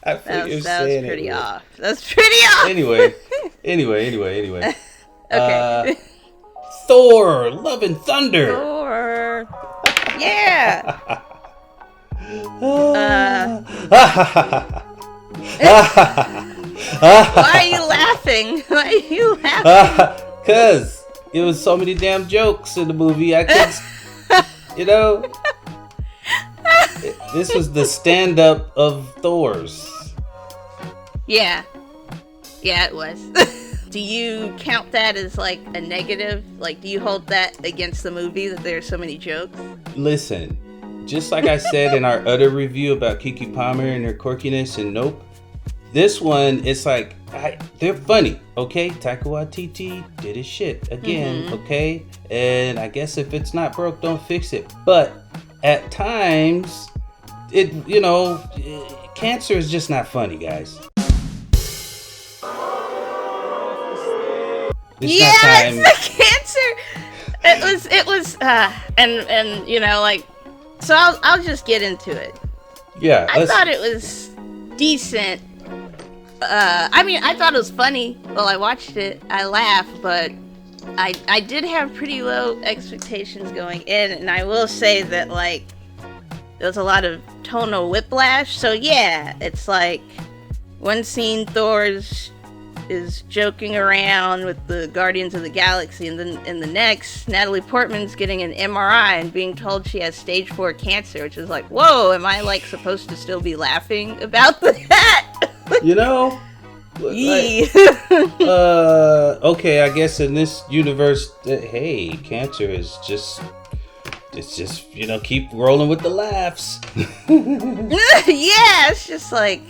I That figured was, that was saying it pretty would. off. That's pretty off. Anyway. Okay. Thor, Love and Thunder. Thor. Yeah. Why are you laughing? Why are you laughing? Cause it was so many damn jokes in the movie. I could, you know, this was the stand-up of Thor's. Yeah. Yeah, it was. Do you count that as like a negative? Like, do you hold that against the movie that there's so many jokes? Listen, just like I said in our other review about Kiki Palmer and her quirkiness and Nope, this one, it's like, they're funny, okay? Taika Waititi did his shit again, okay? And I guess if it's not broke, don't fix it. But at times, cancer is just not funny, guys. It's not time. It's the cancer. It was, and you know, like, so I'll just get into it. Yeah, I thought it was decent. I mean, I thought it was funny while I watched it. I laughed, but I did have pretty low expectations going in, and I will say that, like, there was a lot of tonal whiplash. So yeah, it's like one scene Thor is joking around with the Guardians of the Galaxy, and then in the next, Natalie Portman's getting an MRI and being told she has stage 4 cancer, which is like, whoa, am I like supposed to still be laughing about that? You know? Like, okay, I guess in this universe, hey, cancer is just, keep rolling with the laughs. Yeah, it's just like,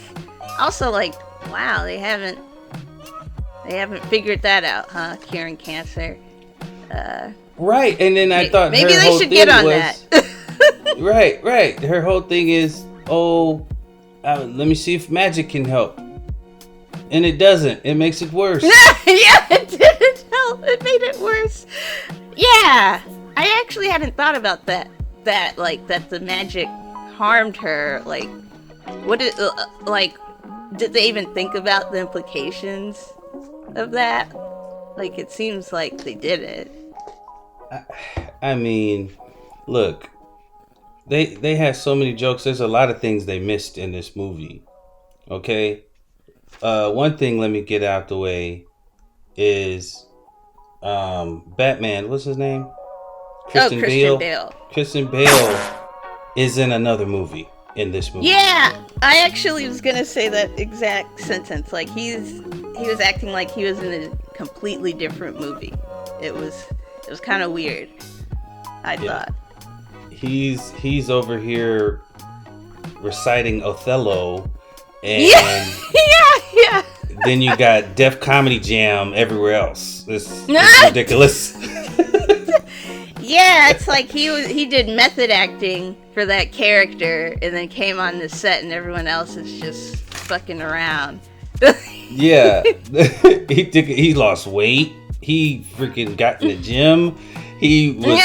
also like, wow, they haven't figured that out, huh? Curing cancer. Right, and then I thought maybe her they whole should thing get on was, that. right. Her whole thing is, let me see if magic can help, and it doesn't. It makes it worse. Yeah, it didn't help. It made it worse. Yeah, I actually hadn't thought about that. That like that the magic harmed her. Like, what did did they even think about the implications of that? Like, it seems like they did it. I mean, look, they had so many jokes. There's a lot of things they missed in this movie. Okay, one thing let me get out the way is Batman. What's his name? Christian Bale. Christian Bale is in another movie in this movie. Yeah, I actually was gonna say that exact sentence. Like, he was acting like he was in a completely different movie. It was kind of weird. I thought he's over here reciting Othello, and yeah. Then you got Def Comedy Jam everywhere else. It's ridiculous. Yeah, it's like he did method acting for that character, and then came on the set, and everyone else is just fucking around. Yeah, he lost weight. He freaking got in the gym. He was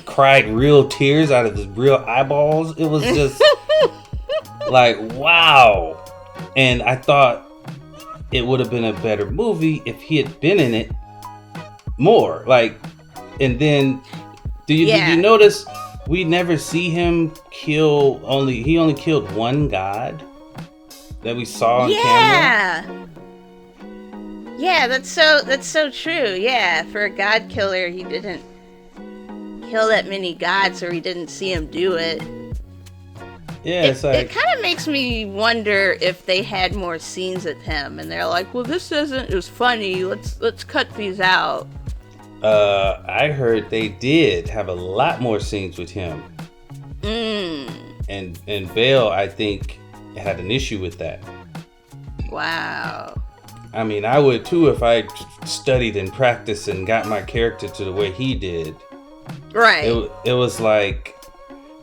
cried real tears out of his real eyeballs. It was just like, wow. And I thought it would have been a better movie if he had been in it more. Like, and then did you notice we never see him kill he only killed one god that we saw on camera? Yeah, that's so true. Yeah, for a god killer, he didn't kill that many gods, or he didn't see him do it. Yeah, it kind of makes me wonder if they had more scenes with him, and they're like, "Well, this isn't as funny. Let's cut these out." I heard they did have a lot more scenes with him. And Bale, I think, had an issue with that. Wow. I mean, I would too if I studied and practiced and got my character to the way he did. Right. It was like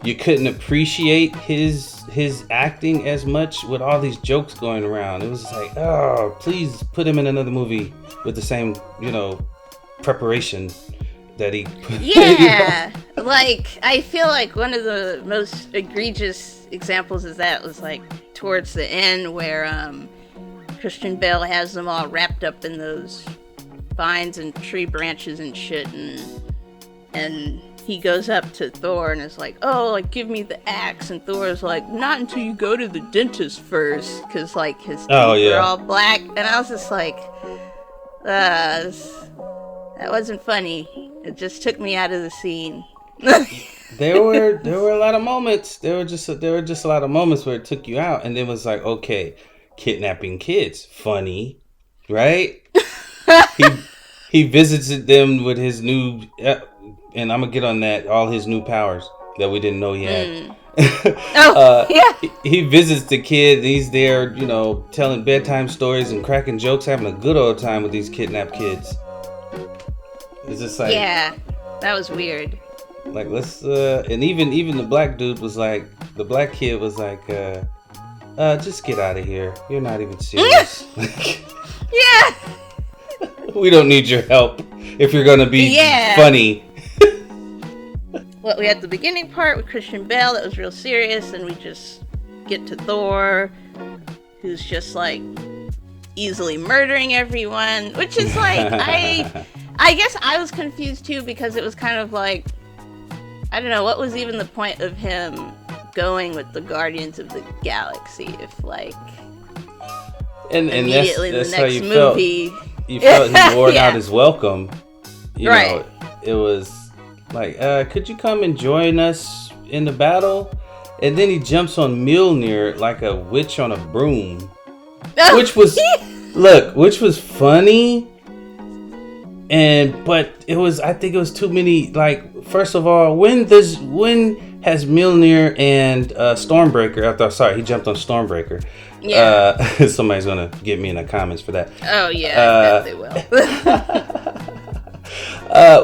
you couldn't appreciate his acting as much with all these jokes going around. It was like, oh, please put him in another movie with the same, preparation that he yeah. Like, I feel like one of the most egregious examples of that was like towards the end where Christian Bale has them all wrapped up in those vines and tree branches and shit, and he goes up to Thor and is like, oh, like, give me the axe, and Thor's like, not until you go to the dentist first, because, like, his teeth are all black, and I was just like, that wasn't funny. It just took me out of the scene. There were a lot of moments. There were just a lot of moments where it took you out, and it was like, okay, kidnapping kids, funny, right? he visited them with his new, and I'm gonna get on that, all his new powers that we didn't know he had. He visits the kid. He's there, you know, telling bedtime stories and cracking jokes, having a good old time with these kidnapped kids. It's just like, yeah, that was weird. Like, let's and even the black dude was like, the black kid was like, just get out of here. You're not even serious. Yeah. We don't need your help if you're gonna be funny. Well, we had the beginning part with Christian Bale that was real serious, and we just get to Thor, who's just like easily murdering everyone, which is like, I guess I was confused too, because it was kind of like, I don't know, what was even the point of him going with the Guardians of the Galaxy if, like, and immediately that's the how next you movie you felt he wore out his welcome. You know, it was like, could you come and join us in the battle? And then he jumps on Mjolnir like a witch on a broom, which was which was funny. But I think it was too many. Like, first of all, when has Mjolnir and Stormbreaker? He jumped on Stormbreaker. Yeah. Somebody's gonna get me in the comments for that. Oh yeah, I bet they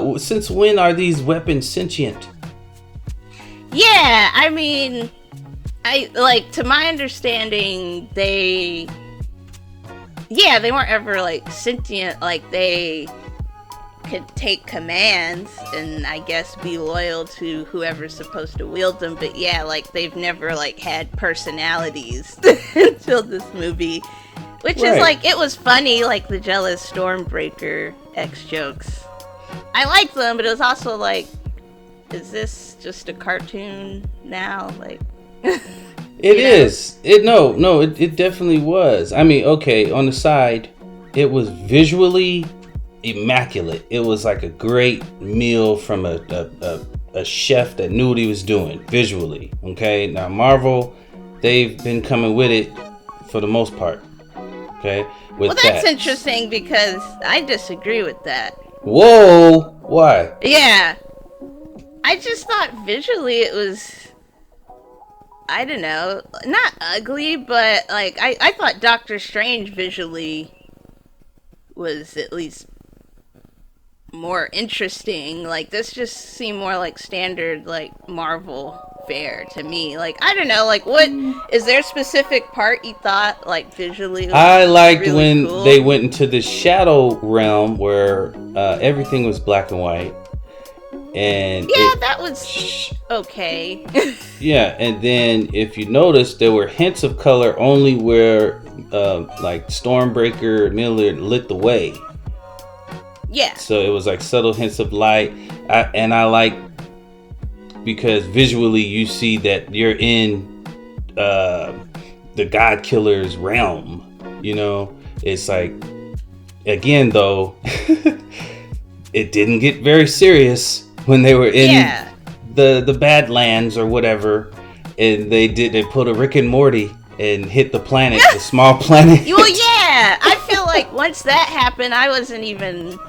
will. Since when are these weapons sentient? Yeah, I mean, to my understanding, they weren't ever like sentient. Like, they could take commands and I guess be loyal to whoever's supposed to wield them, but yeah, like, they've never like had personalities until this movie, which is like, it was funny, like the jealous Stormbreaker X jokes. I liked them, but it was also like, is this just a cartoon now? Like, it is. It definitely was. I mean, okay, on the side, it was visually immaculate. It was like a great meal from a chef that knew what he was doing visually. Okay, now Marvel, they've been coming with it for the most part. Okay, that's interesting, because I disagree with that. Whoa, why? Yeah, I just thought visually it was, I don't know, not ugly, but like, I thought Doctor Strange visually was at least more interesting. Like, this just seemed more like standard, like, Marvel fare to me. Like, I don't know, like, what is there a specific part you thought, like, visually was I liked really when cool? they went into the shadow realm where everything was black and white, and that was okay. Yeah, and then if you notice, there were hints of color only where like Stormbreaker Miller lit the way. Yeah. So it was like subtle hints of light. I like, because visually you see that you're in the God Killer's realm. You know, it's like, again though, it didn't get very serious when they were in the Badlands or whatever, and they pulled a Rick and Morty and hit the planet, the small planet. Well, yeah, I feel like once that happened, I wasn't even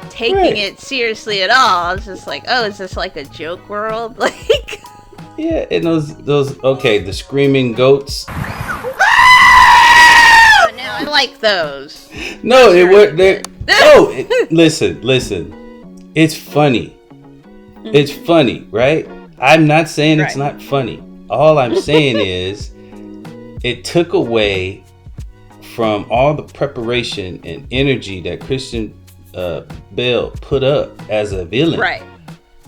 taking it seriously at all. I was just like, oh, is this like a joke world? Like, yeah, and those the screaming goats. No, I like those. No, it were listen. It's funny. It's funny, right? I'm not saying it's not funny. All I'm saying is, it took away from all the preparation and energy that Christian Bale put up as a villain. Right.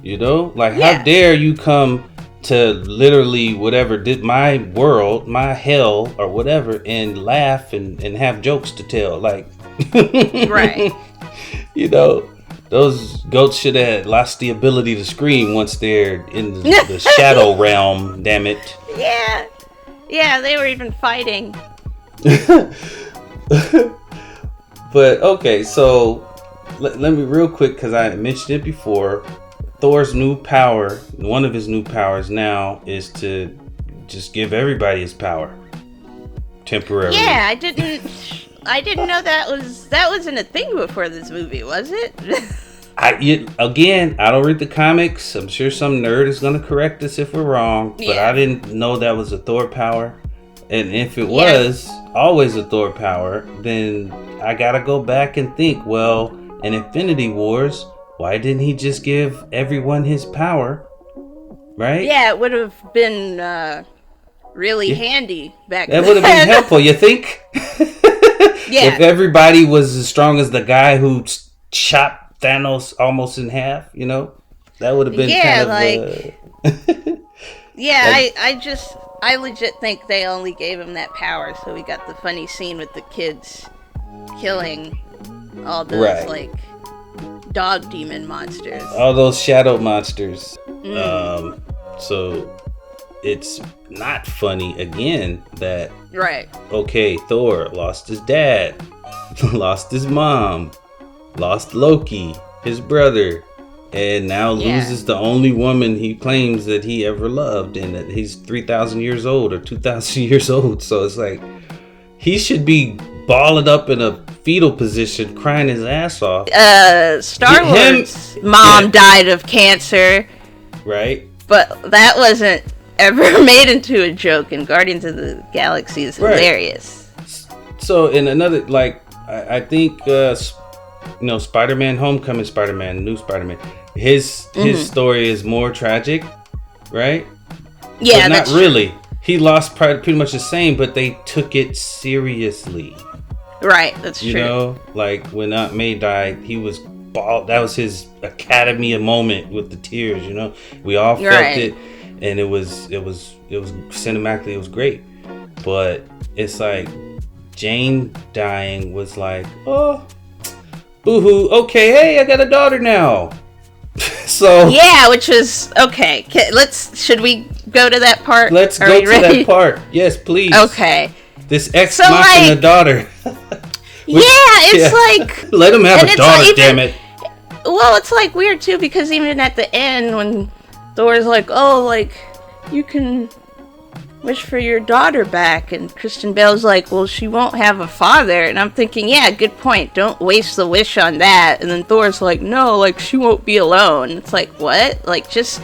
You know? Like, how dare you come to literally whatever did my world, my hell or whatever, and laugh and have jokes to tell. Like, Right. you know, those goats should have lost the ability to scream once they're in the shadow realm. Damn it. Yeah. Yeah, they were even fighting. But okay, so let me real quick, because I mentioned it before. Thor's new power, one of his new powers now, is to just give everybody his power temporarily. Yeah, I didn't know that wasn't a thing before this movie, was it? Again, I don't read the comics. I'm sure some nerd is gonna correct us if we're wrong, but I didn't know that was a Thor power. And if it was always a Thor power, then I gotta go back and think, well, in Infinity Wars, why didn't he just give everyone his power? Right? Yeah, it would have been really handy back then. That would have been helpful, you think? Yeah. If everybody was as strong as the guy who chopped Thanos almost in half, you know? That would have been I legit think they only gave him that power, so we got the funny scene with the kids killing all those like dog demon monsters. All those shadow monsters. So it's not funny again that okay, Thor lost his dad, lost his mom, lost Loki, his brother, and now loses the only woman he claims that he ever loved, and that he's 3,000 years old or 2,000 years old. So it's like he should be balling up in a fetal position, crying his ass off. Star-Lord's mom died of cancer, right? But that wasn't ever made into a joke, and Guardians of the Galaxy is hilarious. So in another, like, I think Spider-Man Homecoming Spider-Man, new Spider-Man, his story is more tragic, right? Yeah, but not really. He lost pretty much the same, but they took it seriously. Right, that's true. You know, like when Aunt May died, he was bald. That was his Academy moment with the tears. You know, we all felt it, and it was cinematically, it was great. But it's like Jane dying was like, oh, boo-hoo. Okay, hey, I got a daughter now. So yeah, which was okay. Should we go to that part? Let's go to that part. Yes, please. Okay. This ex-machina daughter. Like let him have a daughter, damn it. Well, it's like weird too, because even at the end when Thor's like, oh, like you can wish for your daughter back, and Kristen Bell's like, well, she won't have a father, and I'm thinking, yeah, good point, don't waste the wish on that. And then Thor's like, no, like she won't be alone. It's like, what? Like just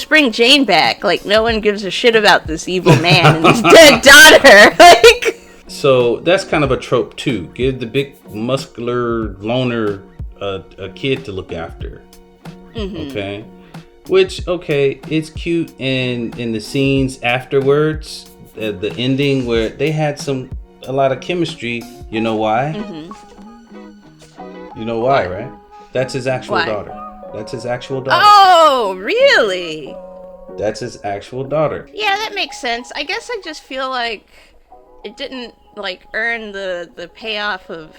bring Jane back. Like no one gives a shit about this evil man and his dead daughter. Like, so that's kind of a trope too. Give the big muscular loner a kid to look after. Okay, which it's cute in the scenes afterwards, the ending where they had a lot of chemistry. You know why? You know why, right? That's his actual daughter. That's his actual daughter. Oh, really? That's his actual daughter. Yeah, that makes sense. I guess I just feel like it didn't like earn the payoff of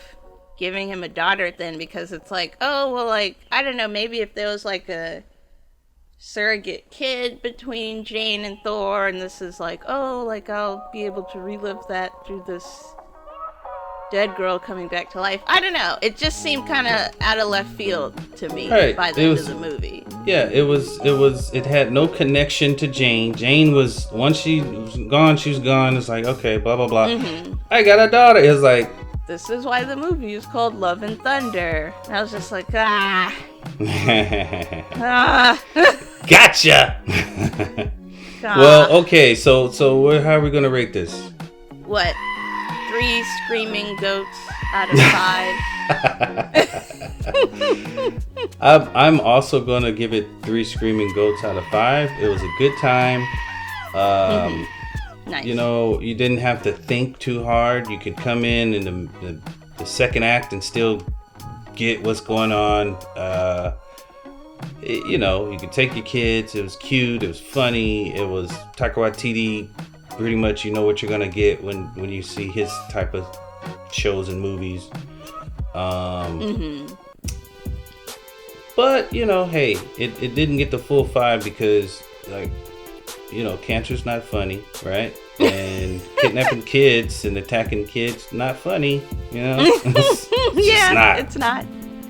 giving him a daughter then, because it's like, oh, well, like, I don't know, maybe if there was like a surrogate kid between Jane and Thor, and this is like, oh, like I'll be able to relive that through this dead girl coming back to life. I don't know. It just seemed kind of out of left field to me by the end of the movie. Yeah, it had no connection to Jane. Jane was, once she was gone, she was gone. It's like, okay, blah, blah, blah. I got a daughter. It's like, this is why the movie is called Love and Thunder. And I was just like, Gotcha. Well, okay, so how are we gonna rate this? What? 3 screaming goats out of 5? I'm also gonna give it 3 screaming goats out of 5. It was a good time. Nice. You know, you didn't have to think too hard. You could come in the second act and still get what's going on. you know, you could take your kids. It was cute. It was funny. It was Taika Waititi. Pretty much, you know what you're gonna get when you see his type of shows and movies. But you know, hey, it didn't get the full 5 because, like, you know, cancer's not funny, right? And kidnapping kids and attacking kids, not funny, you know? It's not.